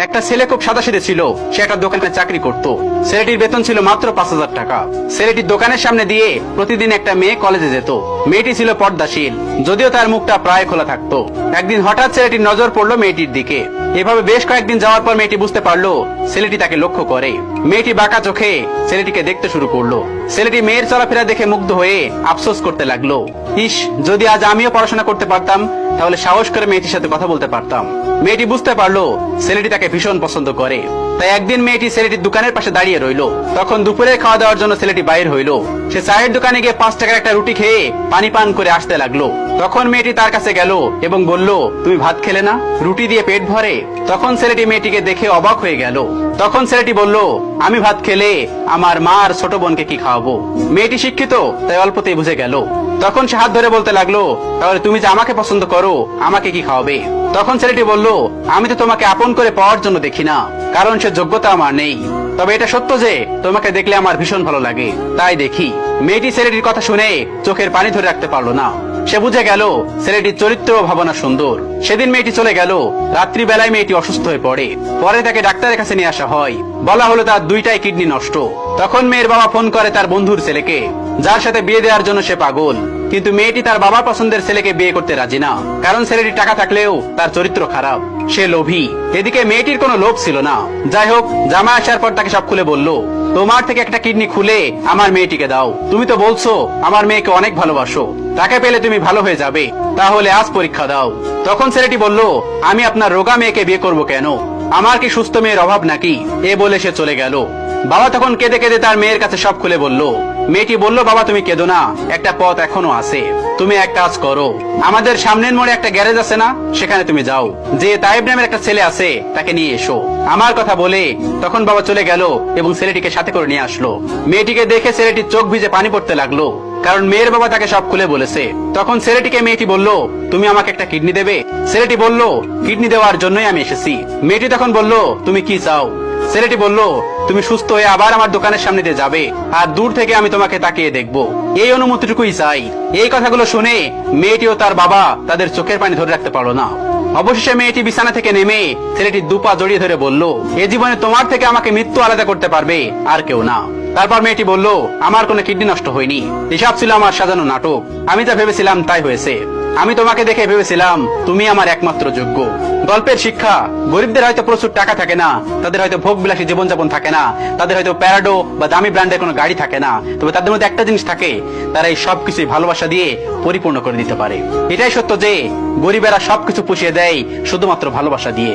একটা ছেলে খুব সাদাসিধে ছিল। সে একটা দোকানে চাকরি করত। ছেলেটির বেতন ছিল মাত্র 5,000 টাকা। ছেলেটির দোকানের সামনে দিয়ে প্রতিদিন একটা মেয়ে কলেজে যেত। মেয়েটি ছিল পর্দাশীল, যদিও তার মুখটা প্রায় খোলা থাকতো। একদিন হঠাৎ ছেলেটির নজর পড়লো মেয়েটির দিকে। এভাবে বেশ কয়েকদিন যাওয়ার পর মেয়েটি বুঝতে পারলো ছেলেটি তাকে লক্ষ্য করে। মেয়েটি বাঁকা চোখে ছেলেটিকে দেখতে শুরু করলো। ছেলেটি মেয়ের চলাফেরা দেখে মুগ্ধ হয়ে আফসোস করতে লাগলো, ইস, যদি আজ আমিও পড়াশোনা করতে পারতাম, তাহলে সাহস করে মেয়েটির সাথে কথা বলতে পারতাম। মেয়েটি বুঝতে পারলো ছেলেটি তাকে ভীষণ পছন্দ করে। তাই একদিন মেয়েটি ছেলেটির দোকানের পাশে দাঁড়িয়ে রইলো। তখন দুপুরে খাওয়া দাওয়ার জন্য ছেলেটি বাইর হইলো। সে চায়ের দোকানে গিয়ে 5 টাকার একটা রুটি খেয়ে পানি পান করে আসতে লাগলো। তখন মেয়েটি তার কাছে গেল এবং বলল, তুমি ভাত খেলে না? রুটি দিয়ে পেট ভরে? তখন ছেলেটি মেয়েটিকে দেখে অবাক হয়ে গেল। তখন ছেলেটি বলল, আমি ভাত খেলে আমার মা আর ছোট বোনকে কি খাওয়াবো? মেয়েটি শিক্ষিত, তাই অল্পতেই বুঝে গেল। তখন সে হাত ধরে বলতে লাগলো, তাহলে তুমি যে আমাকে পছন্দ করো, আমাকে কি খাওয়াবে? তখন ছেলেটি বলল, আমি তো তোমাকে আপন করে পাওয়ার জন্য দেখি না, কারণ সে যোগ্যতা আমার নেই। তবে এটা সত্য যে তোমাকে দেখলে আমার ভীষণ ভালো লাগে, তাই দেখি। মেয়েটি ছেলেটির কথা শুনে চোখের পানি ধরে রাখতে পারলো না। সে বুঝে গেল ছেলেটির চরিত্র ও ভাবনা সুন্দর। সেদিন মেয়েটি চলে গেল। রাত্রিবেলায় মেয়েটি অসুস্থ হয়ে পড়ে। পরে তাকে ডাক্তারের কাছে নিয়ে আসা হয়। বলা হলো তার 2টাই কিডনি নষ্ট। তখন মেয়ের বাবা ফোন করে তার বন্ধুর ছেলেকে, যার সাথে বিয়ে দেওয়ার জন্য সে পাগল। কিন্তু মেয়েটি তার বাবার পছন্দের ছেলেকে বিয়ে করতে রাজি না, কারণ ছেলেটি টাকা থাকলেও তার চরিত্র খারাপ, সে লোভী। এদিকে মেয়েটির কোনো লোভ ছিল না। যাই হোক, জামা আসার পর তাকে সব খুলে বলল, তোমার থেকে একটা কিডনি খুলে আমার মেয়েটিকে দাও। তুমি তো বলছো আমার মেয়েকে অনেক ভালোবাসো, তাকে পেলে তুমি ভালো হয়ে যাবে, তাহলে আজ পরীক্ষা দাও। তখন ছেলেটি বলল, আমি আপনার রোগা মেয়েকে বিয়ে করব কেন? আমার কি সুস্থ মেয়ের অভাব নাকি? এ বলে সে চলে গেল। বাবা তখন কেঁদে কেঁদে তার মেয়ের কাছে সব খুলে বলল। মেয়েটি বলল, বাবা তুমি কেঁদো না, একটা পথ এখনো আছে। তুমি এক কাজ করো, আমাদের সামনের মোড়ে একটা গ্যারেজ আছে না, সেখানে তুমি যাও, যে তাইব নামের একটা ছেলে আছে তাকে নিয়ে এসো। আমার কথা বলে তখন বাবা চলে গেল এবং ছেলেটিকে সাথে করে নিয়ে আসলো। মেয়েটিকে দেখে ছেলেটির চোখ ভিজে পানি পড়তে লাগলো, কারণ মেয়ের বাবা তাকে সব খুলে বলেছে। তখন ছেলেটিকে মেয়েটি বলল, তুমি আমাকে একটা কিডনি দেবে? ছেলেটি বলল, কিডনি দেওয়ার জন্যই আমি এসেছি। মেয়েটি তখন বলল, তুমি কি চাও? ছেলেটি বলল, তুমি সুস্থ হয়ে আবার আমার দোকানের সামনে দিয়ে যাবে, আর দূর থেকে আমি তোমাকে তাকিয়ে দেখবো, এই অনুমতিটুকুই চাই। এই কথাগুলো শুনে মেয়েটি ও তার বাবা তাদের চোখের পানি ধরে রাখতে পারলো না। অবশেষে মেয়েটি বিছানা থেকে নেমে ছেলেটির দুপা জড়িয়ে ধরে বলল, এ জীবনে তোমার থেকে আমাকে মৃত্যু আলাদা করতে পারবে আর কেউ না। তারপর মেয়েটি বলল, আমার কোনো কিডনি নষ্ট হয়নি, এসব ছিল আমার সাজানো নাটক। আমি যা ভেবেছিলাম তাই হয়েছে। আমি তোমাকে দেখে ভেবেছিলাম তুমি আমার একমাত্র যোগ্য। গল্পের শিক্ষা, গরিবদের হয়তো প্রচুর টাকা থাকে না, তাদের হয়তো ভোগ বিলাসী জীবনযাপন থাকে না, তাদের হয়তো প্যারাডো বা দামি ব্র্যান্ডের কোনো গাড়ি থাকে না, তবে তাদের মধ্যে একটা জিনিস থাকে, তারা এই সবকিছুই ভালোবাসা দিয়ে পরিপূর্ণ করে দিতে পারে। এটাই সত্য যে গরিবেরা সবকিছু পুষিয়ে দেয় শুধুমাত্র ভালোবাসা দিয়ে।